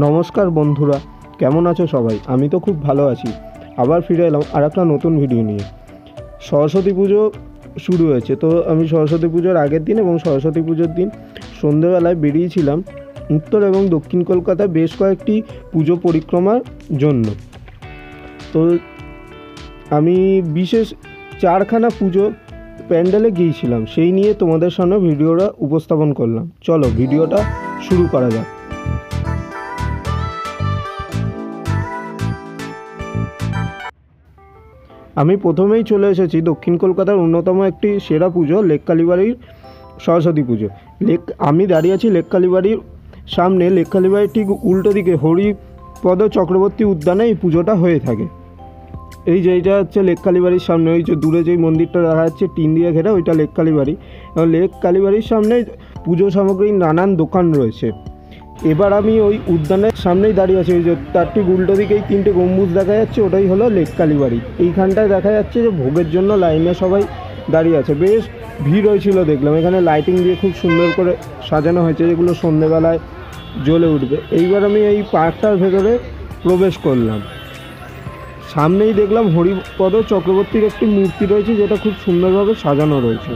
নমস্কার বন্ধুরা, কেমন আছো সবাই? আমি তো খুব ভালো আছি। আবার ফিরে এলাম আর একটা নতুন ভিডিও নিয়ে। সরস্বতী পুজো শুরু হয়েছে, তো আমি সরস্বতী পুজোর আগের দিন এবং সরস্বতী পুজোর দিন সন্ধ্যেবেলায় বেরিয়েছিলাম উত্তর এবং দক্ষিণ কলকাতায় বেশ কয়েকটি পুজো পরিক্রমার জন্য। তো আমি বিশেষ 4খানা পুজো প্যান্ডেলে গিয়েছিলাম, সেই নিয়ে তোমাদের সামনে ভিডিওটা উপস্থাপন করলাম। চলো ভিডিওটা শুরু করা যাক। আমি প্রথমেই চলে এসেছি দক্ষিণ কলকাতার অন্যতম একটি সেরা পুজো লেক কালীবাড়ির সরস্বতী পুজো। আমি দাঁড়িয়ে আছি লেক কালীবাড়ির সামনে। লেক কালীবাড়ির ঠিক উল্টো দিকে হরিপদ চক্রবর্তী উদ্যানে এই পুজোটা হয়ে থাকে। এইটা হচ্ছে লেক কালীবাড়ির সামনে, ওই যে দূরে যেই মন্দিরটা দেখা যাচ্ছে টিন দিয়ে ঘেরা, ওইটা লেক কালীবাড়ি। এবং লেক কালীবাড়ির সামনে পুজো সামগ্রীর নানান দোকান রয়েছে। এবার আমি ওই উদ্যানের সামনেই দাঁড়িয়ে আছি। ওই যে তার ঠিক উল্টো দিকেই 3টে গম্বুজ দেখা যাচ্ছে, ওটাই হলো লেক কালীবাড়ি। এইখানটায় দেখা যাচ্ছে যে ভোগের জন্য লাইনে সবাই দাঁড়িয়ে আছে। বেশ ভিড় হয়েছিল দেখলাম। এখানে লাইটিং দিয়ে খুব সুন্দর করে সাজানো হয়েছে, যেগুলো সন্ধ্যেবেলায় জ্বলে উঠবে। এইবার আমি এই পার্কটার ভেতরে প্রবেশ করলাম। সামনেই দেখলাম হরিপদ চক্রবর্তীর একটি মূর্তি রয়েছে, যেটা খুব সুন্দরভাবে সাজানো রয়েছে।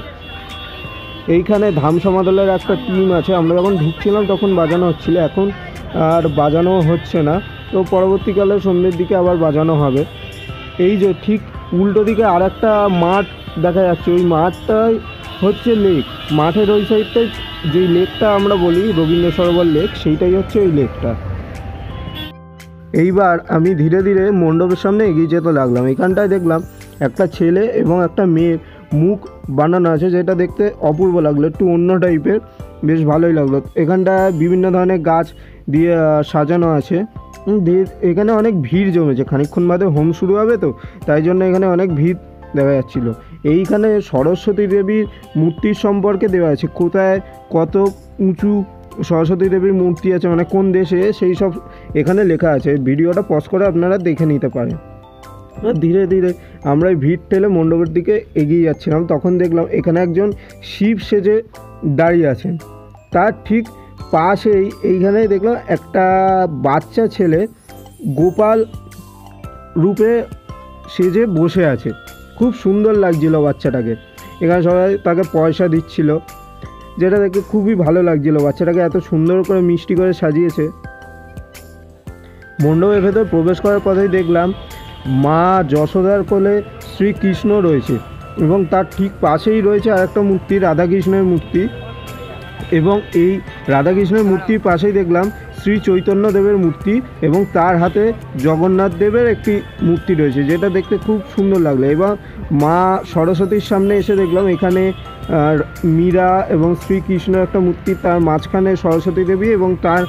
এইখানে ধাম সমাদলের একটা টিম আছে। আমরা যখন ঢুকছিলাম তখন বাজানো হচ্ছিল, এখন আর বাজানো হচ্ছে না। তো পরবর্তীকালে সন্ধ্যের দিকে আবার বাজানো হবে। এই যে ঠিক উল্টো দিকে আর একটা মাঠ দেখা যাচ্ছে, ওই মাঠটাই হচ্ছে লেক। মাঠের ওই সাইডটাই যেই লেকটা আমরা বলি রবীন্দ্র সরোবর লেক, সেইটাই হচ্ছে ওই লেকটা। এইবার আমি ধীরে ধীরে মণ্ডপের সামনে এগিয়ে যেতে লাগলাম। এখানটায় দেখলাম একটা ছেলে এবং একটা মেয়ের মুখ বানানো আছে, যেটা দেখতে অপূর্ব লাগলো, একটু অন্য টাইপের, বেশ ভালোই লাগলো। এখানটায় বিভিন্ন ধরনের গাছ দিয়ে সাজানো আছে। এখানে অনেক ভিড় জমেছে, খানিকক্ষণ বাদে হোম শুরু হবে, তো তাই জন্য এখানে অনেক ভিড় দেখা যাচ্ছিলো। এইখানে সরস্বতী দেবীর মূর্তির সম্পর্কে দেওয়া আছে, কোথায় কত উঁচু সরস্বতী দেবীর মূর্তি আছে, মানে কোন দেশে, সেই সব এখানে লেখা আছে। ভিডিওটা পজ করে আপনারা দেখে নিতে পারেন। ধীরে ধীরে আমরা ভিড় ঠেলে মণ্ডপের দিকে এগিয়ে যাচ্ছিলাম। তখন দেখলাম এখানে একজন শিব সেজে দাঁড়িয়ে আছেন। তার ঠিক পাশেই এইখানে দেখলাম একটা বাচ্চা ছেলে গোপাল রূপে সেজে বসে আছে। খুব সুন্দর লাগছিল বাচ্চাটাকে। এখানে সবাই তাকে পয়সা দিচ্ছিল, যেটা দেখে খুবই ভালো লাগছিল। বাচ্চাটাকে এত সুন্দর করে মিষ্টি করে সাজিয়েছে। মণ্ডপের ভেতর প্রবেশ করার পরেই দেখলাম মা যশোদার কোলে শ্রীকৃষ্ণ রয়েছে, এবং তার ঠিক পাশেই রয়েছে আরেকটা মূর্তি, রাধাকৃষ্ণের মূর্তি। এবং এই রাধাকৃষ্ণের মূর্তির পাশেই দেখলাম শ্রী চৈতন্য দেবের মূর্তি, এবং তার হাতে জগন্নাথ দেবের একটি মূর্তি রয়েছে, যেটা দেখতে খুব সুন্দর লাগলো। এবং মা সরস্বতীর সামনে এসে দেখলাম এখানে মীরা এবং শ্রীকৃষ্ণ একটা মূর্তি, তার মাঝখানে সরস্বতী দেবী, এবং তার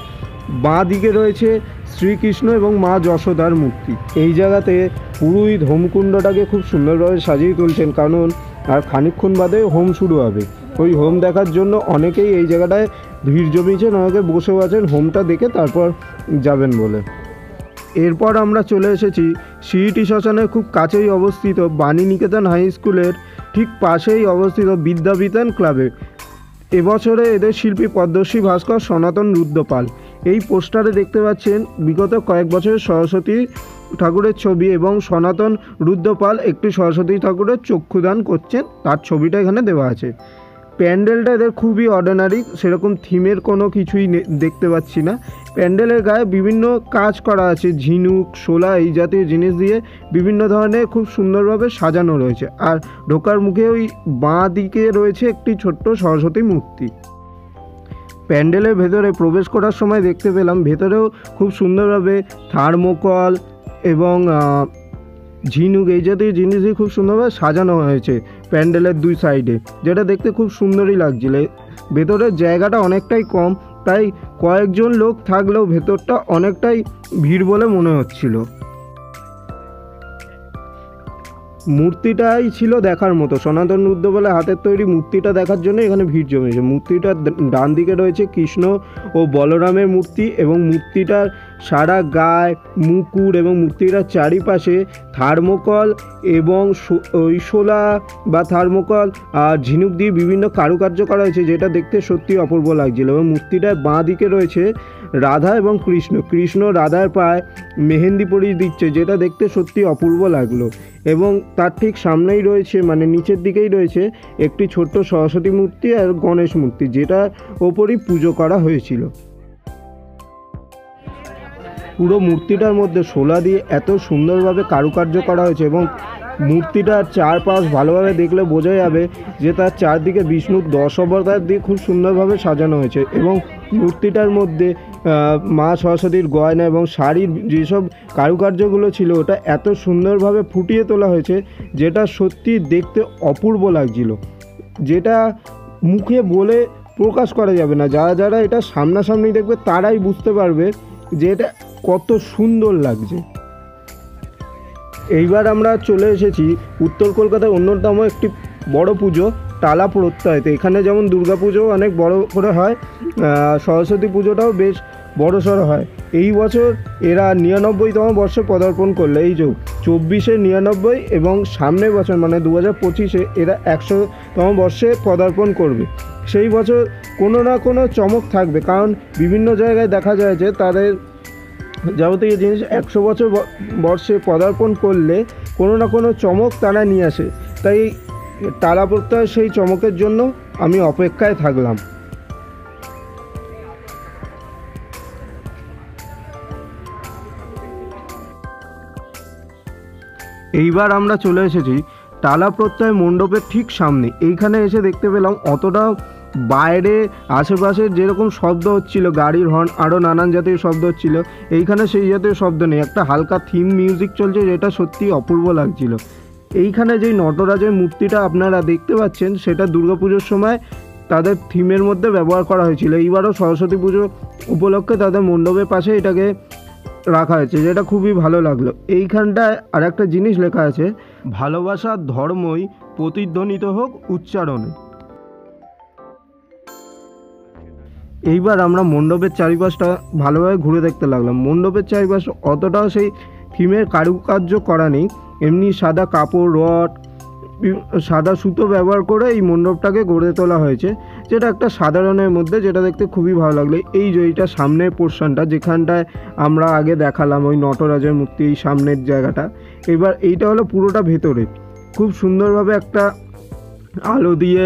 বাঁ দিকে রয়েছে শ্রীকৃষ্ণ এবং মা যশোদার মূর্তি। এই জায়গাতে পুরোহিত হোমকুণ্ডটাকে খুব সুন্দরভাবে সাজিয়ে তুলছেন, কারণ আর খানিকক্ষণ বাদে হোম শুরু হবে। ওই হোম দেখার জন্য অনেকেই এই জায়গাটায় ভিড় জমিয়েছেন, অনেকে বসেও আছেন হোমটা দেখে তারপর যাবেন বলে। এরপর আমরা চলে এসেছি সিইটি শ্মশানের খুব কাছেই অবস্থিত বাণীনিকেতন হাই স্কুলের ঠিক পাশেই অবস্থিত বিদ্যাবিতান ক্লাবে। এবছরে এদের শিল্পী পদ্মশ্রী ভাস্কর সনাতন রুদ্রপাল। এই পোস্টারে দেখতে পাচ্ছেন বিগত কয়েক বছরের সরস্বতী ঠাকুরের ছবি, এবং সনাতন রুদ্রপাল একটি সরস্বতী ঠাকুরের চক্ষুদান করছেন, তার ছবিটা এখানে দেওয়া আছে। প্যান্ডেলটা এদের খুবই অর্ডিনারি, সেরকম থিমের কোনো কিছুই দেখতে পাচ্ছি না। প্যান্ডেলের গায়ে বিভিন্ন কাজ করা আছে, ঝিনুক, শোলা, এই জাতীয় জিনিস দিয়ে বিভিন্ন ধরনের খুব সুন্দরভাবে সাজানো রয়েছে। আর ঢোকার মুখে ওই বাঁ দিকে রয়েছে একটি ছোট্ট সরস্বতী মূর্তি। প্যান্ডেলের ভেতরে প্রবেশ করার সময় দেখতে পেলাম ভেতরেও খুব সুন্দরভাবে থার্মোকল এবং ঝিনুক, এই জাতীয় জিনিস দিয়ে খুব সুন্দরভাবে সাজানো হয়েছে প্যান্ডেলের দুই সাইডে, যেটা দেখতে খুব সুন্দরই লাগছিল। ভেতরের জায়গাটা অনেকটাই কম, তাই কয়েকজন লোক থাকলেও ভেতরটা অনেকটাই ভিড় বলে মনে হচ্ছিল। মূর্তিটাই ছিল দেখার মতো। সনাতন রুদ্রপালের হাতের তৈরি মূর্তিটা দেখার জন্য এখানে ভিড় জমেছে। মূর্তিটার ডান দিকে রয়েছে কৃষ্ণ ও বলরামের মূর্তি, এবং মূর্তিটার সারা গায়ে মুকুট, এবং মূর্তিটার চারিপাশে থার্মোকল এবং ওই শোলা বা থার্মোকল আর ঝিনুক দিয়ে বিভিন্ন কারুকার্য করা হয়েছে, যেটা দেখতে সত্যি অপূর্ব লাগছিল। এবং মূর্তিটার বাঁ দিকে রয়েছে রাধা এবং কৃষ্ণ রাধার পায়ে মেহেন্দি পরিয়ে দিচ্ছে, যেটা দেখতে সত্যি অপূর্ব লাগলো। এবং তার ঠিক সামনেই রয়েছে, মানে নিচের দিকেই রয়েছে একটি ছোট্ট সরস্বতী মূর্তি আর গণেশ মূর্তি, যেটা ওপরই পুজো করা হয়েছিল। পুরো মূর্তিটার মধ্যে শোলা দিয়ে এত সুন্দরভাবে কারুকার্য করা হয়েছে এবং মূর্তিটার চারপাশ ভালোভাবে দেখলে বোঝা যাবে যে তার চারদিকে বিষ্ণুর 10 অবতার দিয়ে খুব সুন্দরভাবে সাজানো হয়েছে। এবং মূর্তিটার মধ্যে মা সরস্বতীর গয়না এবং শাড়ির যেসব কারুকার্যগুলো ছিল ওটা এত সুন্দরভাবে ফুটিয়ে তোলা হয়েছে, যেটা সত্যি দেখতে অপূর্ব লাগছিল, যেটা মুখে বলে প্রকাশ করা যাবে না। যারা যারা এটা সামনাসামনি দেখবে তারাই বুঝতে পারবে যে এটা কত সুন্দর লাগছে। এইবার আমরা চলে এসেছি উত্তর কলকাতার অন্যতম একটি বড় পুজো টালা প্রত্যয়তে। এখানে যেমন দুর্গা পুজো অনেক বড় করে হয়, সরস্বতী পুজোটাও বেশ বড়সড় হয়। এই বছর এরা 99তম বর্ষে পদার্পণ করলো। এই যে 24-এ 99 এবং সামনের বছর মানে 2025-এ এরা 100তম বর্ষে পদার্পণ করবে। সেই বছর কোনো না কোনো চমক থাকবে, কারণ বিভিন্ন জায়গায় দেখা যায় যে তাদের যাবতীয় জিনিস 100 বছর বর্ষে পদার্পণ করলে কোনো না কোনো চমক তারা নিয়ে আসে। তাই টালা প্রত্যয় সেই চমকের জন্য আমি অপেক্ষায় থাকলাম। এইবার আমরা চলে এসেছি টালা প্রত্যয় মণ্ডপের ঠিক সামনে। এইখানে এসে দেখতে পেলাম অতটা বাইরে আশেপাশের যেরকম শব্দ হচ্ছিল, গাড়ির হর্ন আরও নানান জাতীয় শব্দ হচ্ছিল, এইখানে সেই জাতীয় শব্দ নেই। একটা হালকা থিম মিউজিক চলছে, যেটা সত্যি অপূর্ব লাগছিল। এইখানে যেই নটরাজের মূর্তিটা আপনারা দেখতে পাচ্ছেন সেটা দুর্গাপুজোর সময় তাদের থিমের মধ্যে ব্যবহার করা হয়েছিল। এইবারও সরস্বতী পুজো উপলক্ষে তাদের মণ্ডপের পাশে এটাকে রাখা হয়েছে, যেটা খুবই ভালো লাগলো। এইখানটায় আর একটা জিনিস লেখা আছে, ভালোবাসার ধর্মই প্রতিধ্বনিত হোক উচ্চারণে। এইবার আমরা মণ্ডপের চারিপাশটা ভালোভাবে ঘুরে দেখতে লাগলাম। মণ্ডপের চারিপাশ অতটাও সেই থিমের কারুকার্য করা নেই, এমনি সাদা কাপড়, রড, সাদা সুতো ব্যবহার করে এই মণ্ডপটাকে গড়ে তোলা হয়েছে, যেটা একটা সাধারণের মধ্যে, যেটা দেখতে খুবই ভালো লাগলো। এই যে এইটা সামনের পোর্শনটা যেখানটায় আমরা আগে দেখালাম ওই নটরাজের মূর্তি, এই সামনের জায়গাটা, এবার এইটা হলো পুরোটা ভেতরে খুব সুন্দরভাবে একটা আলো দিয়ে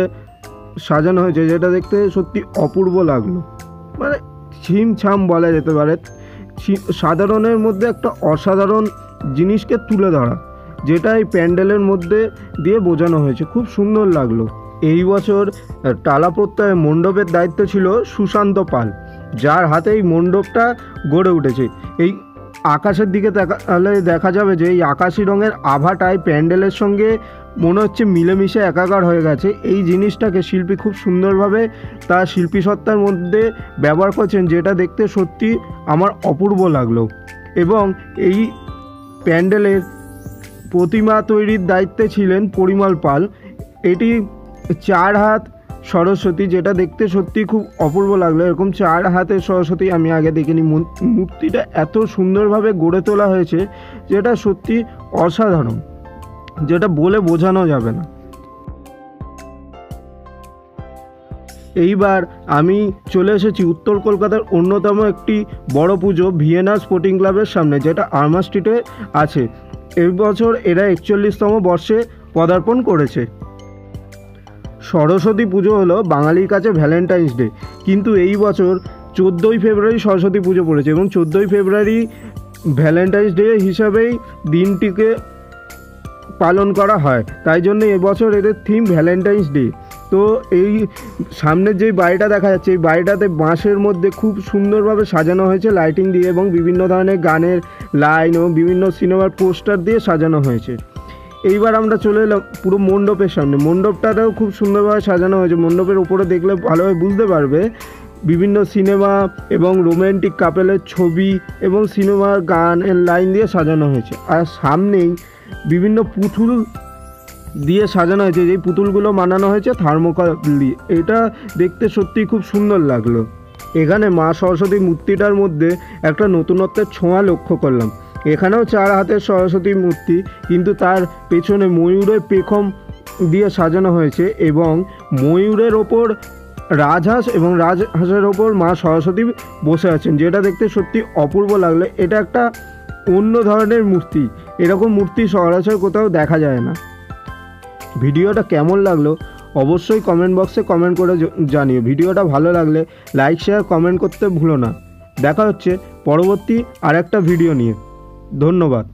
সাজানো হয়েছে, যেটা দেখতে সত্যি অপূর্ব লাগলো। মানে ছিমছাম বলা যেতে পারে, সাধারণের মধ্যে একটা অসাধারণ জিনিসকে তুলে ধরা, যেটা এই প্যান্ডেলের মধ্যে দিয়ে বোঝানো হয়েছে, খুব সুন্দর লাগলো। এই বছর টালা প্রত্যয় মণ্ডপের দায়িত্ব ছিল সুশান্ত পাল, যার হাতে এই মণ্ডপটা গড়ে উঠেছে। এই আকাশের দিকে তাকালে দেখা যাবে যে এই আকাশি রঙের আভাটাই প্যান্ডেলের সঙ্গে মনে হচ্ছে মিলেমিশে একাকার হয়ে গেছে। এই জিনিসটাকে শিল্পী খুব সুন্দরভাবে তার শিল্পী সত্তার মধ্যে ব্যবহার করছেন, যেটা দেখতে সত্যি আমার অপূর্ব লাগলো। এবং এই প্যান্ডেলের প্রতিমা তৈরির দায়িত্বে ছিলেন পরিমল পাল। এটি 4 হাত সরস্বতী, যেটা দেখতে সত্যি খুব অপূর্ব লাগলো। এরকম 4 হাতের সরস্বতী আমি আগে দেখিনি। মূর্তিটা এত সুন্দরভাবে গড়ে তোলা হয়েছে, যেটা সত্যি অসাধারণ, যেটা বলে বোঝানো যাবে না। এইবার আমি চলে এসেছি উত্তর কলকাতার অন্যতম একটি বড় পুজো ভিয়েনা স্পোর্টিং ক্লাবের সামনে, যেটা আর্মা স্ট্রিটে আছে। এই বছর এরা 41তম বর্ষে পদার্পণ করেছে। সরস্বতী পুজো হলো বাঙালির কাছে ভ্যালেন্টাইন্স ডে, কিন্তু এই বছর 14ই ফেব্রুয়ারি সরস্বতী পুজো পড়েছে এবং 14ই ফেব্রুয়ারি ভ্যালেন্টাইন্স ডে হিসাবেই দিনটিকে পালন করা হয়। তাই জন্য এবছর এদের থিম ভ্যালেন্টাইন্স ডে। তো এই সামনের যেই বাড়িটা দেখা যাচ্ছে, এই বাড়িটাতে বাঁশের মধ্যে খুব সুন্দরভাবে সাজানো হয়েছে লাইটিং দিয়ে, এবং বিভিন্ন ধরনের গানের লাইন এবং বিভিন্ন সিনেমার পোস্টার দিয়ে সাজানো হয়েছে। এইবার আমরা চলে এলাম পুরো মণ্ডপের সামনে। মণ্ডপটাতেও খুব সুন্দরভাবে সাজানো হয়েছে। মণ্ডপের উপরে দেখলে ভালোভাবে বুঝতে পারবে বিভিন্ন সিনেমা এবং রোম্যান্টিক কাপেলের ছবি এবং সিনেমার গানের লাইন দিয়ে সাজানো হয়েছে। আর সামনেই বিভিন্ন পুতুল দিয়ে সাজানো হয়েছে, যেই পুতুলগুলো বানানো হয়েছে থার্মোকল দিয়ে। এটা দেখতে সত্যিই খুব সুন্দর লাগলো। এখানে মা সরস্বতী মূর্তিটার মধ্যে একটা নতুনত্বের ছোঁয়া লক্ষ্য করলাম। এখানেও 4 হাতের সরস্বতী মূর্তি, কিন্তু তার পেছনে ময়ূরের পেখম দিয়ে সাজানো হয়েছে এবং ময়ূরের ওপর রাজহাঁস এবং রাজহাঁসের ওপর মা সরস্বতী বসে আছেন, যেটা দেখতে সত্যি অপূর্ব লাগলে। এটা একটা অন্য ধরনের মূর্তি, এরকম মূর্তি সচরাচর কোথাও দেখা যায় না। ভিডিওটা কেমন লাগলো অবশ্যই কমেন্ট বক্সে কমেন্ট করে জানিও। ভিডিওটা ভালো লাগলে লাইক শেয়ার কমেন্ট করতে ভুলো না। দেখা হচ্ছে পরবর্তী আরেকটা ভিডিও নিয়ে। ধন্যবাদ।